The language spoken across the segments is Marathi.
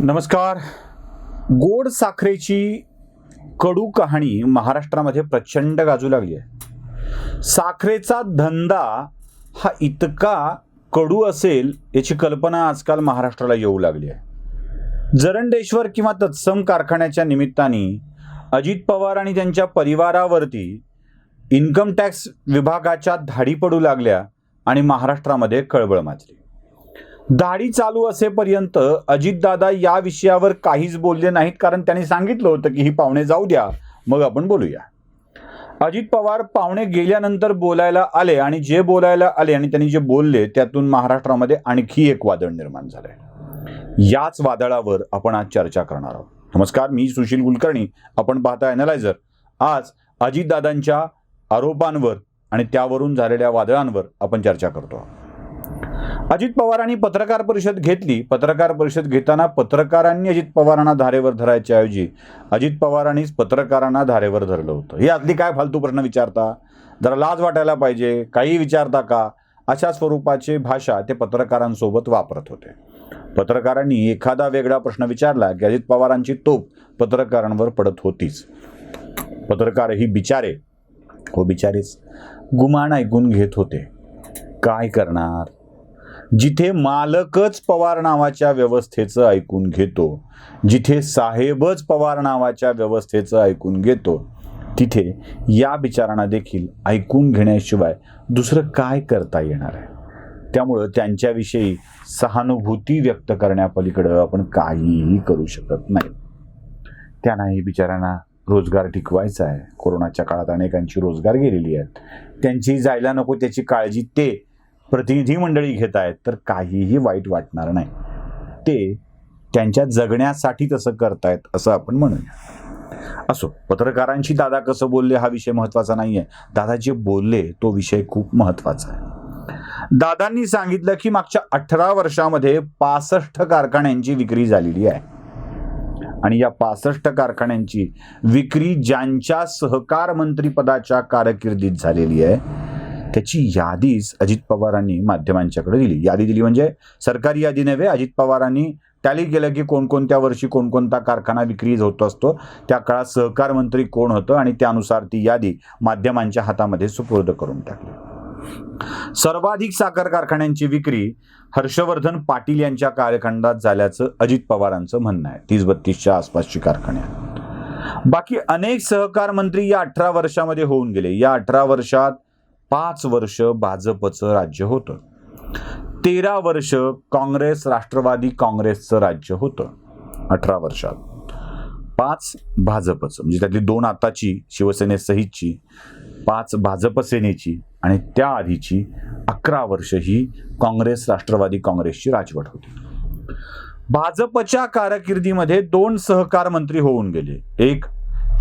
नमस्कार. गोड साखरेची कडू कहाणी महाराष्ट्रामध्ये प्रचंड गाजू लागली आहे. साखरेचा धंदा हा इतका कडू असेल याची कल्पना आजकाल महाराष्ट्राला येऊ लागली आहे. जरंडेश्वर किंवा तत्सम कारखान्याच्या निमित्ताने अजित पवार आणि त्यांच्या परिवारावरती इन्कम टॅक्स विभागाच्या धाडी पडू लागल्या आणि महाराष्ट्रामध्ये खळबळ माजली. दाढी चालू असेपर्यंत अजितदादा या विषयावर काहीच बोलले नाहीत, कारण त्यांनी सांगितलं होतं की ही पाहुणे जाऊ द्या, मग आपण बोलूया. अजित पवार पाहुणे गेल्यानंतर बोलायला आले आणि जे बोलायला आले आणि त्यांनी जे बोलले त्यातून महाराष्ट्रामध्ये आणखी एक वादळ निर्माण झालंय. याच वादळावर आपण आज चर्चा करणार आहोत. नमस्कार, मी सुशील कुलकर्णी. आपण पाहता ॲनालायझर. आज अजितदादांच्या आरोपांवर आणि त्यावरून झालेल्या वादळांवर आपण चर्चा करतो. अजित पवारांनी पत्रकार परिषद घेतली. पत्रकार परिषद घेताना पत्रकारांनी अजित पवारांना धारेवर धरायच्या ऐवजी अजित पवारांनीच पत्रकारांना धारेवर धरलं होतं. ही आतली काय फालतू प्रश्न विचारता, जरा लाज वाटायला पाहिजे, काही विचारता का, अशा स्वरूपाची भाषा ते पत्रकारांसोबत वापरत होते. पत्रकारांनी एखादा वेगळा प्रश्न विचारला की अजित पवारांची तोफ पत्रकारांवर पडत होतीच. पत्रकारही बिचारे बिचारेच गुमान ऐकून घेत होते. काय करणार, जिथे मालकच पवार नावाच्या व्यवस्थेचं ऐकून घेतो, जिथे साहेबच पवार नावाच्या व्यवस्थेचं ऐकून घेतो, तिथे या बिचारांना देखील ऐकून घेण्याशिवाय दुसरं काय करता येणार आहे. त्यामुळं त्यांच्याविषयी सहानुभूती व्यक्त करण्यापलीकडं आपण काहीही करू शकत नाही. त्यांनाही बिचारांना रोजगार टिकवायचा आहे. कोरोनाच्या काळात अनेकांची रोजगार गेलेली आहेत. त्यांची जायला नको त्याची काळजी ते प्रतिनिधी मंडळी घेत आहेत, तर काहीही वाईट वाटणार नाही. ते त्यांच्या जगण्यासाठी तसं करतायत असं आपण म्हणूया. असो, पत्रकारांशी दादा कसं बोलले हा विषय महत्त्वाचा नाही आहे. दादा जे बोलले तो विषय खूप महत्त्वाचा आहे. दादांनी सांगितलं की मागच्या 18 वर्षामध्ये 65 कारखान्यांची विक्री झालेली आहे आणि या 65 कारखान्यांची विक्री ज्यांच्या सहकार मंत्रीपदाच्या कारकिर्दीत झालेली आहे त्याची यादीच अजित पवारांनी माध्यमांच्याकडे दिली. यादी दिली म्हणजे सरकारी यादी नव्हे. अजित पवारांनी टॅली केलं की कोणकोणत्या वर्षी कोणकोणता कारखाना विक्री होत असतो, त्या काळात सहकार मंत्री कोण होतं आणि त्यानुसार ती यादी माध्यमांच्या हातामध्ये सुपूर्द करून टाकली. सर्वाधिक साखर कारखान्यांची विक्री हर्षवर्धन पाटील यांच्या कालखंडात झाल्याचं अजित पवारांचं म्हणणं आहे. 30-32च्या आसपासची कारखाने. बाकी अनेक सहकार मंत्री या 18 वर्षामध्ये होऊन गेले. या 18 वर्षात 5 वर्ष भाजपचं राज्य होतं. 13 वर्ष काँग्रेस राष्ट्रवादी काँग्रेसचं राज्य होतं. 18 वर्षात 5 भाजपचं, म्हणजे त्यातली 2 आताची शिवसेनेसहितची, 5 भाजप सेनेची आणि त्या आधीची 11 वर्ष ही काँग्रेस राष्ट्रवादी काँग्रेसची राजवट होती. भाजपच्या कारकिर्दीमध्ये 2 सहकार मंत्री होऊन गेले. एक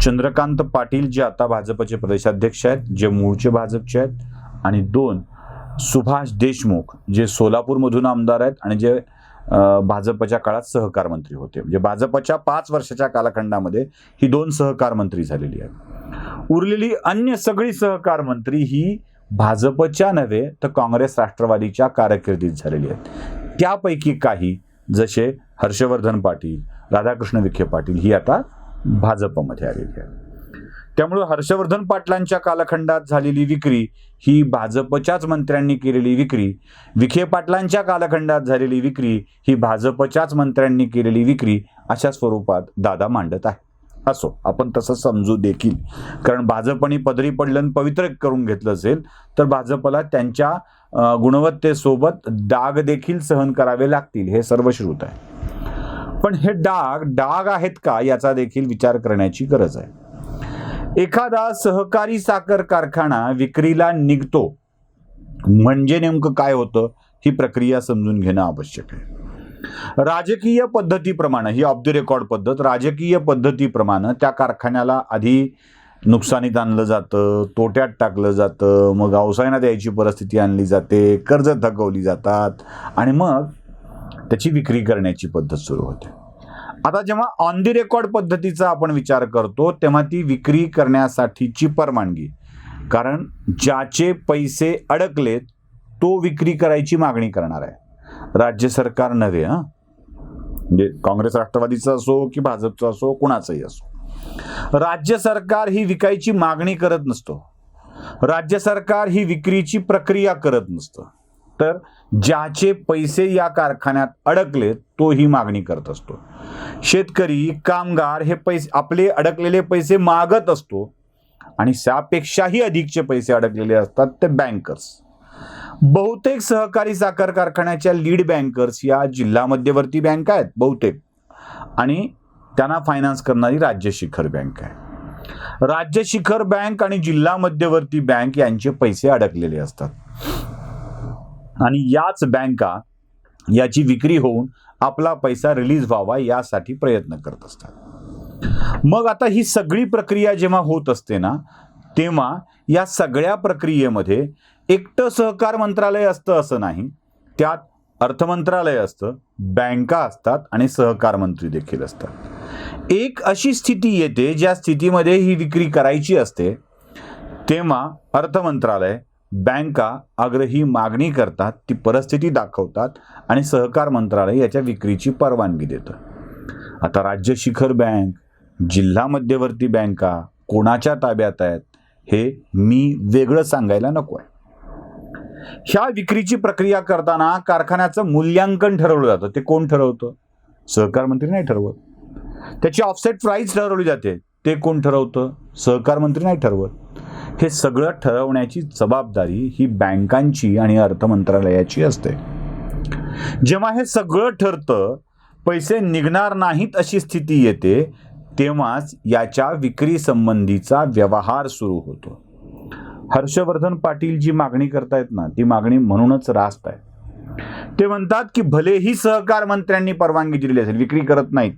चंद्रकांत पाटील जे आता भाजपचे प्रदेशाध्यक्ष आहेत, जे मूळचे भाजपचे आहेत, आणि 2 सुभाष देशमुख जे सोलापूरमधून आमदार आहेत आणि जे भाजपच्या काळात सहकार मंत्री होते. म्हणजे भाजपच्या 5 वर्षाच्या कालखंडामध्ये ही 2 सहकार मंत्री झालेली आहेत. उरलेली अन्य सगळी सहकार मंत्री ही भाजपच्या नव्हे तर काँग्रेस राष्ट्रवादीच्या कारकिर्दीत झालेली आहेत. त्यापैकी काही जसे हर्षवर्धन पाटील, राधाकृष्ण विखे पाटील ही आता भाजपमध्ये आलेली आहे. त्यामुळे हर्षवर्धन पाटलांच्या कालखंडात झालेली विक्री ही भाजपच्याच मंत्र्यांनी केलेली विक्री, विखे पाटलांच्या कालखंडात झालेली विक्री ही भाजपच्याच मंत्र्यांनी केलेली विक्री, अशा स्वरूपात दादा मांडत आहे. असो, आपण तसं समजू देखील, कारण भाजपने पदरी पडलं पवित्र करून घेतलं असेल तर भाजपला त्यांच्या गुणवत्तेसोबत डाग देखील सहन करावे लागतील, हे सर्वश्रुत आहे. पण हे डाग आहेत का याचा देखील विचार करण्याची गरज आहे. एखादा सहकारी साखर कारखाना विक्रीला निघतो म्हणजे नेमकं काय होतं ही प्रक्रिया समजून घेणं आवश्यक आहे. राजकीय पद्धतीप्रमाणे, ही ऑफ द रेकॉर्ड पद्धत, राजकीय पद्धतीप्रमाणे त्या कारखान्याला आधी नुकसानीत आणलं जातं, तोट्यात टाकलं जातं, मग अवसायना द्यायची परिस्थिती आणली जाते, कर्ज थकवली जातात आणि मग त्याची विक्री करण्याची पद्धत सुरू होते. आता जेव्हा ऑन द रेकॉर्ड पद्धतीचा आपण विचार करतो तेव्हा ती विक्री करण्यासाठीची परवानगी, कारण ज्याचे पैसे अडकलेत तो विक्री करायची मागणी करणार आहे, राज्य सरकार नव्हे. म्हणजे काँग्रेस राष्ट्रवादीचं असो की भाजपचं असो, कोणाचंही असो, राज्य सरकार ही विकायची मागणी करत नसतो. राज्य सरकार ही विक्रीची प्रक्रिया करत नसतं. तर ज्याचे पैसे या कारखान्यात अडकले तो ही मागणी करत असतो. शेतकरी, कामगार हे पैसे, आपले अडकलेले पैसे मागत असतो आणि त्यापेक्षाही अधिकचे पैसे अडकलेले असतात ते बँकर्स. बहुतेक सहकारी साखर कारखान्याच्या लीड बँकर्स या जिल्हा मध्यवर्ती बँका आहेत बहुतेक, आणि त्यांना फायनान्स करणारी राज्य शिखर बँक आहे. राज्य शिखर बँक आणि जिल्हा मध्यवर्ती बँक यांचे पैसे अडकलेले असतात आणि याच बँका याची विक्री होऊन आपला पैसा रिलीज व्हावा यासाठी प्रयत्न करत असतात. मग आता ही सगळी प्रक्रिया जेव्हा होत असते ना, तेव्हा या सगळ्या प्रक्रियेमध्ये एकटं सहकार मंत्रालय असतं असं नाही. त्यात अर्थ मंत्रालय असतं, बँका असतात आणि सहकार मंत्री देखील असतात. एक अशी स्थिती येते ज्या स्थितीमध्ये ही विक्री करायची असते, तेव्हा अर्थ मंत्रालय, बँका आग्रही मागणी करतात, ती परिस्थिती दाखवतात आणि सहकार मंत्रालय याच्या विक्रीची परवानगी देतं. आता राज्य शिखर बँक, जिल्हा मध्यवर्ती बँका कोणाच्या ताब्यात आहेत हे मी वेगळं सांगायला नको आहे. ह्या विक्रीची प्रक्रिया करताना कारखान्याचं मूल्यांकन ठरवलं जातं. ते कोण ठरवतं? सहकार मंत्री नाही ठरवत. त्याची ऑफसेट प्राइस ठरवली जाते. ते कोण ठरवतं? सहकार मंत्री नाही ठरवत. हे सगळं ठरवण्याची जबाबदारी ही बँकांची आणि अर्थ मंत्रालयाची असते. जेव्हा हे सगळं ठरतं, पैसे निघणार नाहीत अशी स्थिती येते, तेव्हाच याच्या विक्री संबंधीचा व्यवहार सुरू होतो. हर्षवर्धन पाटील जी मागणी करतायत ना, ती मागणी म्हणूनच रास्त आहे. ते म्हणतात की भलेही सहकार मंत्र्यांनी परवानगी दिलेली असेल, विक्री करत नाहीत,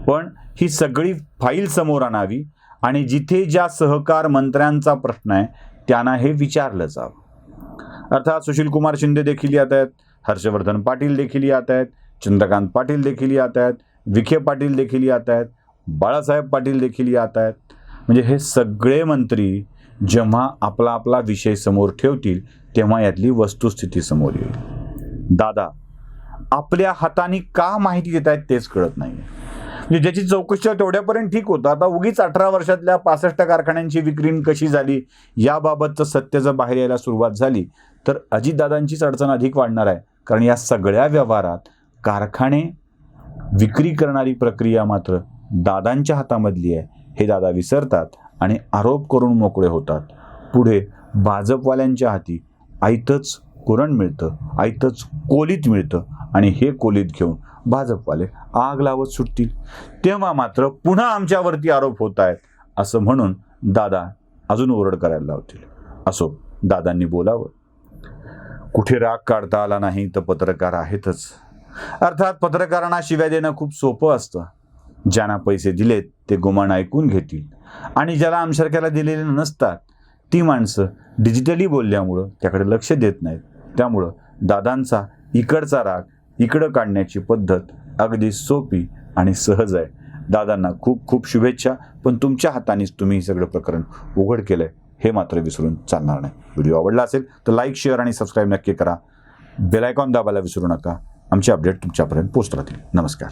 पण ही सगळी फाईल समोर आणावी आणि जिथे ज्या सहकार मंत्र्यांचा प्रश्न आहे त्यांना हे विचारलं जावं. अर्थात सुशीलकुमार शिंदे देखील येत आहेत, हर्षवर्धन पाटील देखील येत आहेत, चंद्रकांत पाटील देखील येत आहेत, विखे पाटील देखील येत आहेत, बाळासाहेब पाटील देखील येत आहेत. म्हणजे हे सगळे मंत्री जेव्हा आपला आपला विषय समोर ठेवतील तेव्हा यातली वस्तुस्थिती समोर येईल. दादा आपल्या हाताने का माहिती देत आहेत तेच कळत नाही. म्हणजे ज्याची चौकशी तेवढ्यापर्यंत ठीक होतं. आता उगीच 18 वर्षातल्या 65 कारखान्यांची विक्री कशी झाली याबाबतचं सत्य जर बाहेर यायला सुरुवात झाली तर अजितदादांचीच अडचण अधिक वाढणार आहे. कारण या सगळ्या व्यवहारात कारखाने विक्री करणारी प्रक्रिया मात्र दादांच्या हातामधली आहे हे दादा विसरतात आणि आरोप करून मोकळे होतात. पुढे भाजपवाल्यांच्या हाती आयतच कुरण मिळतं, आयतच कोलीत मिळतं आणि हे कोलीत घेऊन भाजपवाले आग लावत सुटतील. तेव्हा मात्र पुन्हा आमच्यावरती आरोप होत आहेत असं म्हणून दादा अजून ओरड करायला लावतील. असो, दादांनी बोलावं. कुठे राग काढता आला नाही तर पत्रकार आहेतच. अर्थात पत्रकारांना शिव्या देणं खूप सोपं असतं. ज्यांना पैसे दिलेत ते गुमान ऐकून घेतील आणि ज्याला आमसारख्याला दिलेले नसतात ती माणसं डिजिटली बोलल्यामुळं त्याकडे लक्ष देत नाहीत. त्यामुळं दादांचा इकडचा राग इकडं काढण्याची पद्धत अगदी सोपी आणि सहज आहे. दादांना खूप खूप शुभेच्छा. पण तुमच्या हातानेच तुम्ही हे सगळं प्रकरण उघड केलंय हे मात्र विसरून चालणार नाही. व्हिडिओ आवडला असेल तर लाईक, शेअर आणि सबस्क्राईब नक्की करा. बेल आयकॉन दाबायला विसरू नका. आमचे अपडेट तुमच्यापर्यंत पोहोचत राहतील. नमस्कार.